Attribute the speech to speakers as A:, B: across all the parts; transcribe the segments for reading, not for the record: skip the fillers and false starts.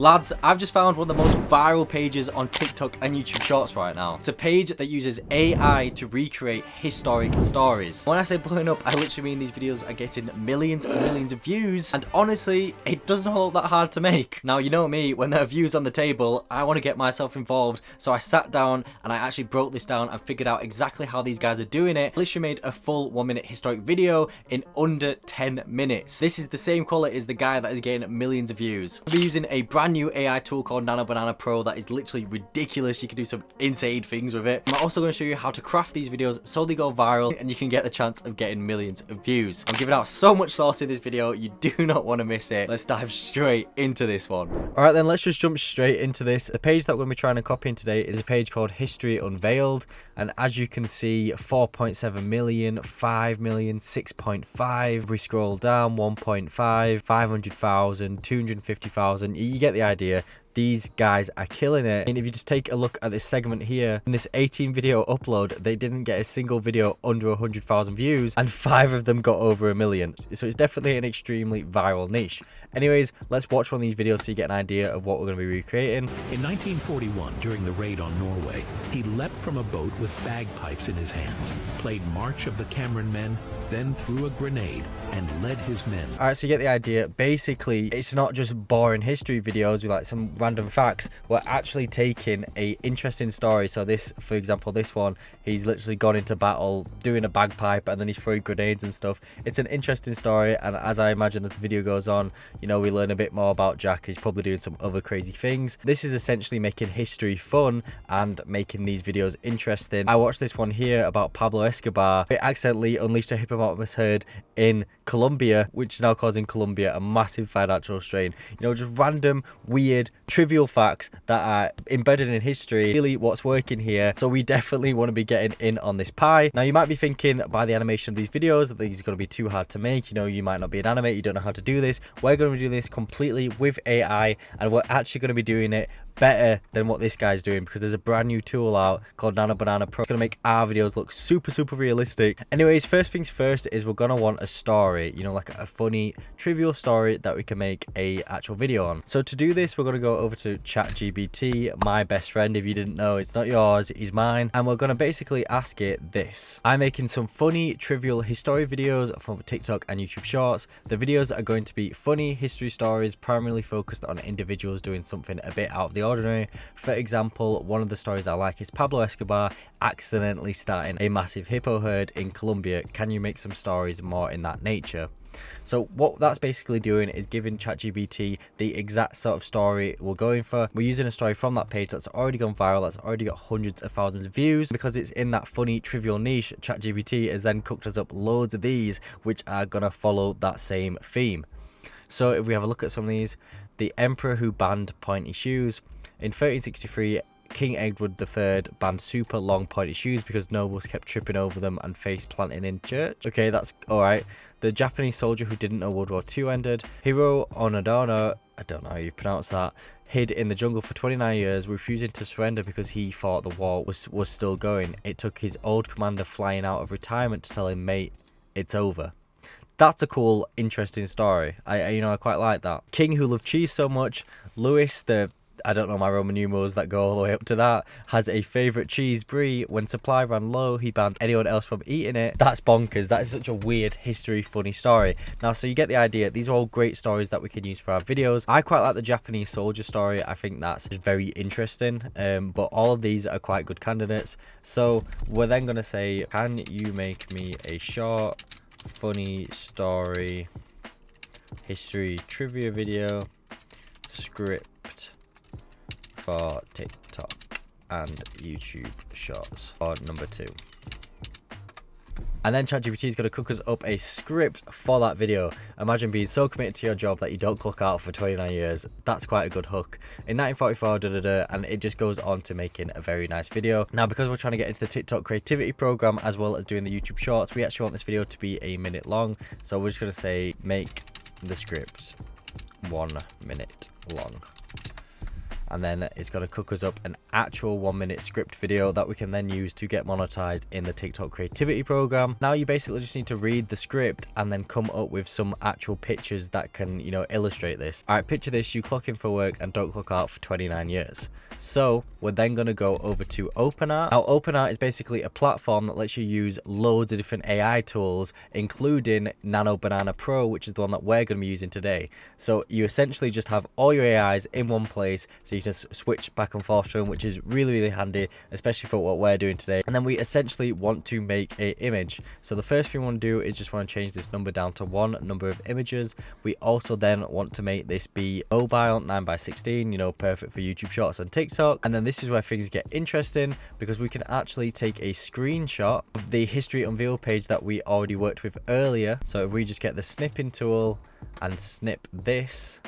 A: Lads, I've just found one of the most viral pages on TikTok and YouTube Shorts right now. It's a page that uses AI to recreate historic stories. When I say blowing up, I literally mean these videos are getting millions and millions of views, and honestly, it doesn't hold that hard to make. Now, you know me, when there are views on the table, I want to get myself involved, so I sat down and I actually broke this down and figured out exactly how these guys are doing it. I literally made a full 1-minute historic video in under 10 minutes. This is the same quality as the guy that is getting millions of views. I'll be using a brand new AI tool called Nano Banna Pro that is literally ridiculous. You can do some insane things with it. I'm also going to show you how to craft these videos so they go viral and you can get the chance of getting millions of views. I'm giving out so much sauce in this video, you do not want to miss it. Let's dive straight into this one. Alright then, let's just jump straight into this. The page that we're going to be trying to copy in today is a page called History Unveiled, and as you can see, 4.7 million, 5 million, 6.5, we scroll down, 1.5, 500,000, 250,000, you get the idea. These guys are killing it. And if you just take a look at this segment here, in this 18 video upload, they didn't get a single video under 100,000 views, and 5 of them got over 1 million. So it's definitely an extremely viral niche. Anyways, let's watch one of these videos so you get an idea of what we're going to be recreating.
B: In 1941, during the raid on Norway, he leapt from a boat with bagpipes in his hands, played March of the Cameron Men, then threw a grenade and led his men.
A: Alright, so you get the idea. Basically, it's not just boring history videos with like some random facts. We're actually taking a interesting story. So this, for example, this one, he's literally gone into battle doing a bagpipe and then he's throwing grenades and stuff. It's an interesting story, and as I imagine that the video goes on, you know, we learn a bit more about Jack. He's probably doing some other crazy things. This is essentially making history fun and making these videos interesting. I watched this one here about Pablo Escobar. It accidentally unleashed a hippopotamus herd in Colombia, which is now causing Colombia a massive financial strain. You know, just random, weird, trivial facts that are embedded in history. Really what's working here. So we definitely want to be getting in on this pie. Now, you might be thinking by the animation of these videos that these are going to be too hard to make. You know, you might not be an animator, you don't know how to do this. We're going to be doing this completely with AI, and we're actually going to be doing it better than what this guy's doing, because there's a brand new tool out called Nano Banna Pro. It's going to make our videos look super realistic. Anyways, first things first is we're going to want a story, you know, like a funny trivial story that we can make a actual video on. So to do this, we're going to go over to ChatGPT, my best friend. If you didn't know, it's not yours, it's mine, and we're going to basically ask it this: I'm making some funny trivial history videos from TikTok and YouTube Shorts. The videos are going to be funny history stories, primarily focused on individuals doing something a bit out of the ordinary. For example, one of the stories I like is Pablo Escobar accidentally starting a massive hippo herd in Colombia. Can you make some stories more in that nature? So what that's basically doing is giving ChatGPT the exact sort of story we're going for. We're using a story from that page that's already gone viral, that's already got hundreds of thousands of views. Because it's in that funny trivial niche, ChatGPT has then cooked us up loads of these which are gonna follow that same theme. So if we have a look at some of these: the emperor who banned pointy shoes. In 1363, King Edward III banned super long pointy shoes because nobles kept tripping over them and face planting in church. Okay, that's alright. The Japanese soldier who didn't know World War II ended. Hiro Onodana, I don't know how you pronounce that, hid in the jungle for 29 years, refusing to surrender because he thought the war was still going. It took his old commander flying out of retirement to tell him, mate, it's over. That's a cool, interesting story. I quite like that. King who loved cheese so much. Louis, I don't know my Roman numerals that go all the way up to that, has a favourite cheese brie. When supply ran low, he banned anyone else from eating it. That's bonkers. That is such a weird history funny story. Now, so you get the idea. These are all great stories that we can use for our videos. I quite like the Japanese soldier story. I think that's very interesting. But all of these are quite good candidates. So we're then going to say, can you make me a short funny story history trivia video script for TikTok and YouTube Shorts for number 2. And then ChatGPT is going to cook us up a script for that video. Imagine being so committed to your job that you don't clock out for 29 years. That's quite a good hook. In 1944, and it just goes on to making a very nice video. Now, because we're trying to get into the TikTok creativity program as well as doing the YouTube Shorts, we actually want this video to be a minute long. So we're just going to say, make the script 1 minute long. and then it's going to cook us up an actual 1-minute script video that we can then use to get monetized in the TikTok creativity program. Now you basically just need to read the script and then come up with some actual pictures that can, you know, illustrate this. All right, picture this: you clock in for work and don't clock out for 29 years. So we're then going to go over to OpenArt. Now OpenArt is basically a platform that lets you use loads of different AI tools, including Nano Banna Pro, which is the one that we're going to be using today. So you essentially just have all your AIs in one place, so you can switch back and forth to them, which is really handy, especially for what we're doing today. And then we essentially want to make a image. So the first thing we want to do is just want to change this number down to 1 number of images. We also then want to make this be mobile, 9:16, you know, perfect for YouTube Shorts and TikTok. And then this is where things get interesting, because we can actually take a screenshot of the history unveil page that we already worked with earlier. So if we just get the snipping tool and snip this,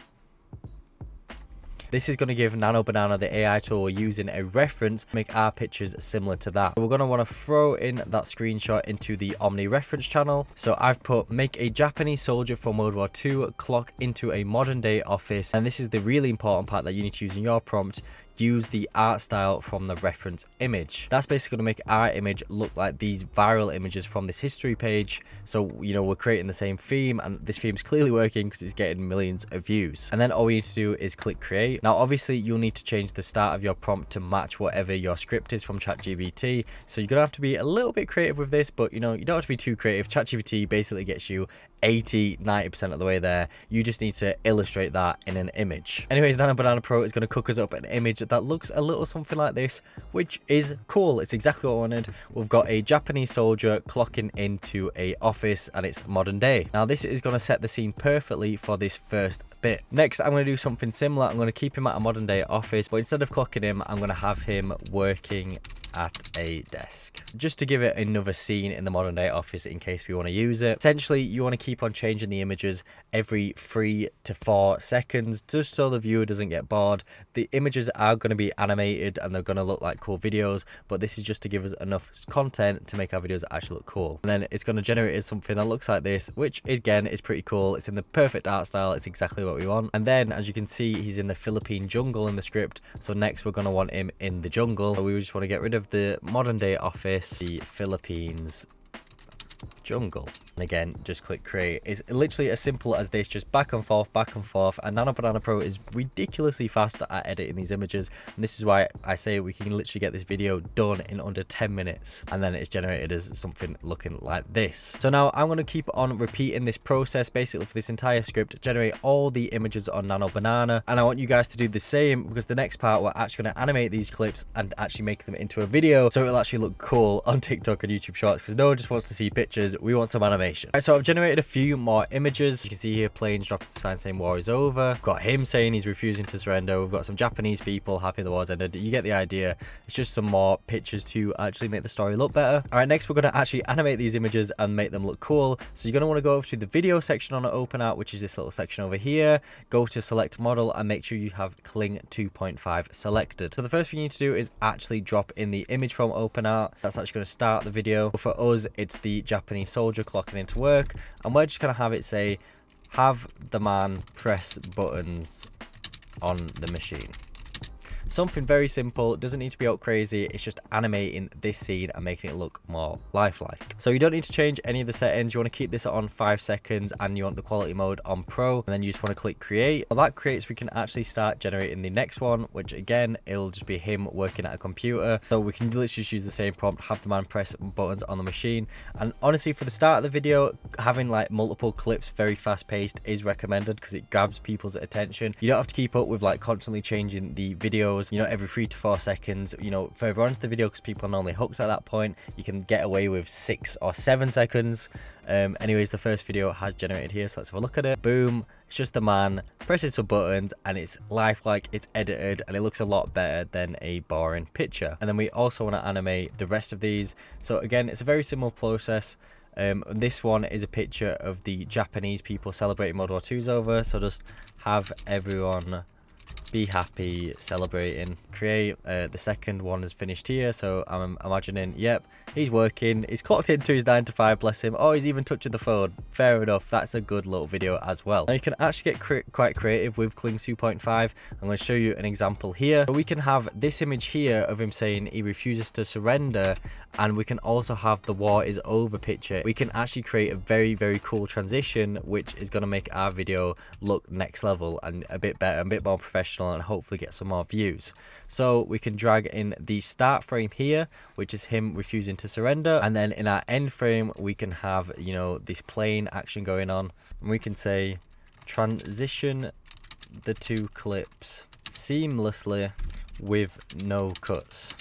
A: this is going to give Nano Banna, the AI tool, using a reference, make our pictures similar to that. We're going to want to throw in that screenshot into the Omni reference channel. So I've put, make a Japanese soldier from World War II clock into a modern day office. And this is the really important part that you need to use in your prompt. Use the art style from the reference image. That's basically going to make our image look like these viral images from this history page. So, you know, we're creating the same theme, and this theme's clearly working because it's getting millions of views. And then all we need to do is click create. Now obviously you'll need to change the start of your prompt to match whatever your script is from ChatGPT. So you're gonna have to be a little bit creative with this, but you know, you don't have to be too creative. ChatGPT basically gets you 80-90% of the way there. You just need to illustrate that in an image. Anyways, Nano Banna Pro is going to cook us up an image that looks a little something like this, which is cool. It's exactly what I wanted. We've got a Japanese soldier clocking into a office, and it's modern day. Now this is going to set the scene perfectly for this first bit. Next, I'm going to do something similar. I'm going to keep him at a modern day office, but instead of clocking him, I'm going to have him working at a desk, just to give it another scene in the modern day office in case we want to use it. Essentially, you want to keep on changing the images every 3 to 4 seconds, just so the viewer doesn't get bored. The images are going to be animated and they're going to look like cool videos, but this is just to give us enough content to make our videos actually look cool. And then it's going to generate as something that looks like this, which again is pretty cool. It's in the perfect art style. It's exactly what we want. And then, as you can see, he's in the Philippine jungle in the script. So next we're going to want him in the jungle. So we just want to get rid of the modern day office, the Philippines jungle, and again just click create. It's literally as simple as this, just back and forth, and Nano Banna Pro is ridiculously fast at editing these images, and this is why I say we can literally get this video done in under 10 minutes, and then it's generated as something looking like this. So now I'm going to keep on repeating this process basically for this entire script, generate all the images on Nano Banna, and I want you guys to do the same, because the next part we're actually going to animate these clips and actually make them into a video, so it'll actually look cool on TikTok and YouTube Shorts, because no one just wants to see pictures, we want some animation. Right, so I've generated a few more images. You can see here planes dropping the sign saying war is over. We've got him saying he's refusing to surrender. We've got some Japanese people happy the war's ended. You get the idea. It's just some more pictures to actually make the story look better. All right, next we're going to actually animate these images and make them look cool. So you're going to want to go over to the video section on OpenArt, which is this little section over here. Go to select model and make sure you have Kling 2.5 selected. So the first thing you need to do is actually drop in the image from OpenArt. That's actually going to start the video. For us, it's the Japanese soldier clocking into work, and we're just going to have it say, have the man press buttons on the machine. Something very simple, doesn't need to be out crazy, it's just animating this scene and making it look more lifelike. So you don't need to change any of the settings, you want to keep this on 5 seconds and you want the quality mode on pro, and then you just want to click create. Well, that creates, we can actually start generating the next one, which again, it'll just be him working at a computer. So we can literally just use the same prompt, have the man press buttons on the machine. And honestly, for the start of the video, having like multiple clips very fast paced is recommended because it grabs people's attention. You don't have to keep up with like constantly changing the videos, you know, every 3 to 4 seconds, you know, further onto the video, because people are normally hooked at that point. You can get away with 6 or 7 seconds. Anyways, the first video has generated here, so let's have a look at it. Boom, it's just the man pressing some buttons and it's lifelike, it's edited, and it looks a lot better than a boring picture. And then we also want to animate the rest of these. So again, it's a very simple process. This one is a picture of the Japanese people celebrating World War II's over, so just have everyone be happy, celebrating, create. The second one is finished here, so I'm imagining, yep, he's working, he's clocked into his 9 to 5, bless him. Oh, he's even touching the phone. Fair enough, that's a good little video as well. Now you can actually get quite creative with Kling 2.5. I'm going to show you an example here. We can have this image here of him saying he refuses to surrender, and we can also have the war is over picture. We can actually create a very, very cool transition, which is going to make our video look next level and a bit better, a bit more professional, and hopefully get some more views. So we can drag in the start frame here, which is him refusing to surrender, and then in our end frame we can have, you know, this plane action going on, and we can say transition the two clips seamlessly with no cuts.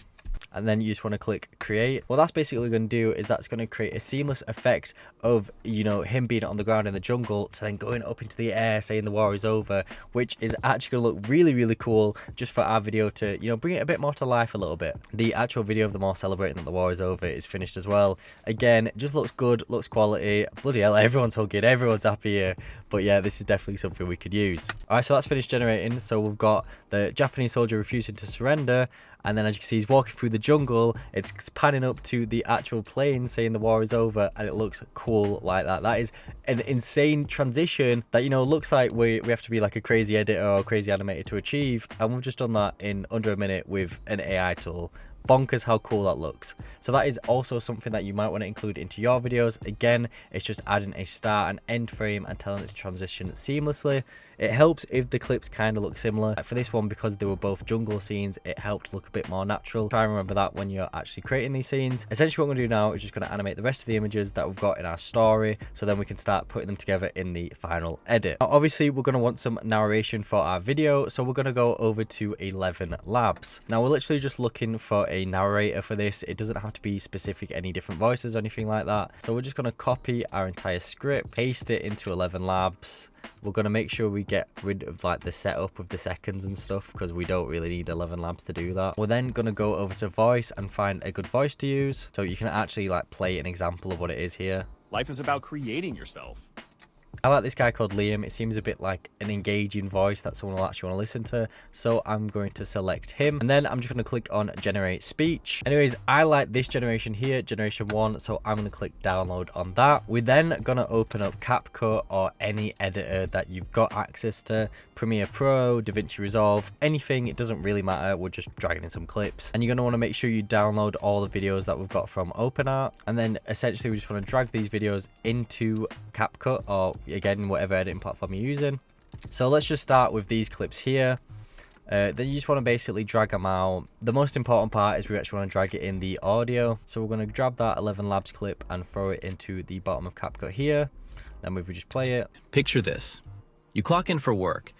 A: And then you just want to click create. What that's basically going to do is that's going to create a seamless effect of, you know, him being on the ground in the jungle to then going up into the air saying the war is over, which is actually going to look really, really cool just for our video to, you know, bring it a bit more to life a little bit. The actual video of them all celebrating that the war is over is finished as well. Again, it just looks good, looks quality. Bloody hell, everyone's hugging, everyone's happy here. But yeah, this is definitely something we could use. All right, so that's finished generating. So we've got the Japanese soldier refusing to surrender, and then as you can see, he's walking through the jungle. It's panning up to the actual plane saying the war is over, and it looks cool like that. That is an insane transition that, you know, looks like we have to be like a crazy editor or crazy animator to achieve, and we've just done that in under a minute with an AI tool. Bonkers how cool that looks. So that is also something that you might want to include into your videos. Again, it's just adding a start and end frame and telling it to transition seamlessly. It helps if the clips kind of look similar. For this one, because they were both jungle scenes, it helped look a bit more natural. Try and remember that when you're actually creating these scenes. Essentially what we're going to do now is just going to animate the rest of the images that we've got in our story, so then we can start putting them together in the final edit. Now, obviously we're going to want some narration for our video, so we're going to go over to 11 Labs. Now we're literally just looking for a narrator for this. It doesn't have to be specific, any different voices or anything like that. So we're just going to copy our entire script, paste it into 11 Labs. We're going to make sure we get rid of like the setup of the seconds and stuff, because we don't really need 11 Labs to do that. We're then going to go over to voice and find a good voice to use, so you can actually like play an example of what it is here.
C: Life is about creating yourself.
A: I like this guy called Liam. It seems a bit like an engaging voice that someone will actually want to listen to. So I'm going to select him, and then I'm just going to click on generate speech. Anyways, I like this generation here, generation 1. So I'm going to click download on that. We're then going to open up CapCut or any editor that you've got access to. Premiere Pro, DaVinci Resolve, anything, it doesn't really matter. We're just dragging in some clips, and you're going to want to make sure you download all the videos that we've got from OpenArt, and then essentially we just want to drag these videos into CapCut, or again whatever editing platform you're using. So let's just start with these clips here. Then you just want to basically drag them out. The most important part is we actually want to drag it in the audio, so we're going to grab that 11 Labs clip and throw it into the bottom of CapCut here. Then we just play it.
D: Picture this. You clock in for work.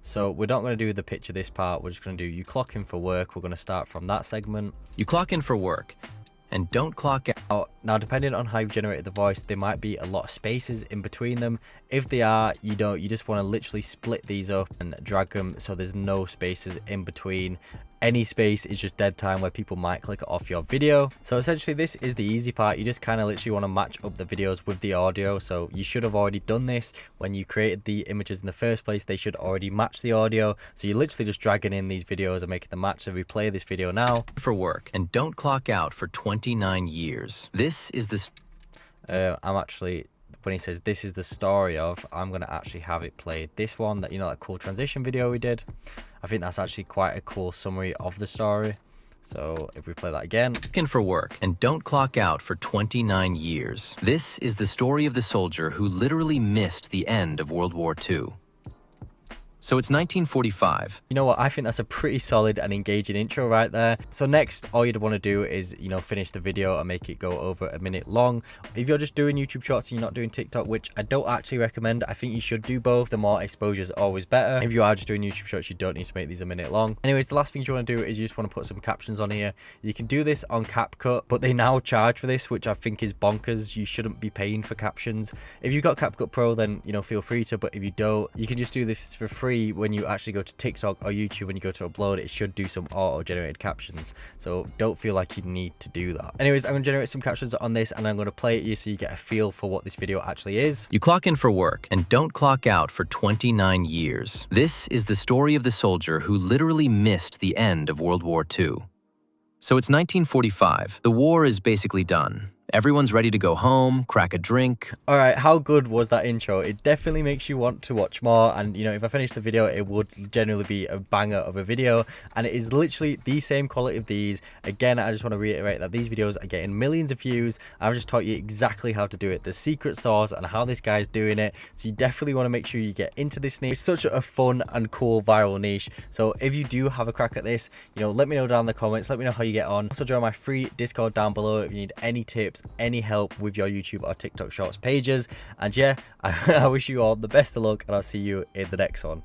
A: So we're not going to do the picture this part. We're just going to do you clock in for work. We're going to start from that segment.
D: You clock in for work and don't clock out.
A: Now, depending on how you've generated the voice, there might be a lot of spaces in between them. If they are, you just want to literally split these up and drag them so there's no spaces in between. Any space is just dead time where people might click off your video. So essentially this is the easy part. You just kind of literally want to match up the videos with the audio. So you should have already done this when you created the images in the first place. They should already match the audio. So you're literally just dragging in these videos and making them match. So we play this video now.
D: For work and don't clock out for 29 years. This is the...
A: I'm actually... when he says this is the story of, I'm going to actually have it played. This one, that, you know, that cool transition video we did, I think that's actually quite a cool summary of the story. So if we play that again.
D: In for work and don't clock out for 29 years. This is the story of the soldier who literally missed the end of World War II. So it's 1945.
A: You know what? I think that's a pretty solid and engaging intro right there. So next, all you'd want to do is, you know, finish the video and make it go over a minute long. If you're just doing YouTube shorts and you're not doing TikTok, which I don't actually recommend, I think you should do both. The more exposure is always better. If you are just doing YouTube shorts, you don't need to make these a minute long. Anyways, the last thing you want to do is you just want to put some captions on here. You can do this on CapCut, but they now charge for this, which I think is bonkers. You shouldn't be paying for captions. If you've got CapCut Pro, then, you know, feel free to, but if you don't, you can just do this for free. free when you actually go to TikTok or YouTube. When you go to upload, it should do some auto generated captions, so don't feel like you need to do that. Anyways, I'm going to generate some captions on this and I'm going to play it you so you get a feel for what this video actually is.
D: You clock in for work and don't clock out for 29 years. This is the story of the soldier who literally missed the end of World War II. So it's 1945. The war is basically done. Everyone's ready to go home, crack a drink.
A: All right, how good was that intro? It definitely makes you want to watch more, and you know, if I finish the video, it would generally be a banger of a video, and it is literally the same quality of these. Again, I just want to reiterate that these videos are getting millions of views. I've just taught you exactly how to do it, the secret sauce and how this guy's doing it, so you definitely want to make sure you get into this niche. It's such a fun and cool viral niche, so if you do have a crack at this, you know, let me know down in the comments, let me know how you get on. Also join my free Discord down below if you need any tips, any help with your YouTube or TikTok Shorts pages. And yeah, I wish you all the best of luck, and I'll see you in the next one.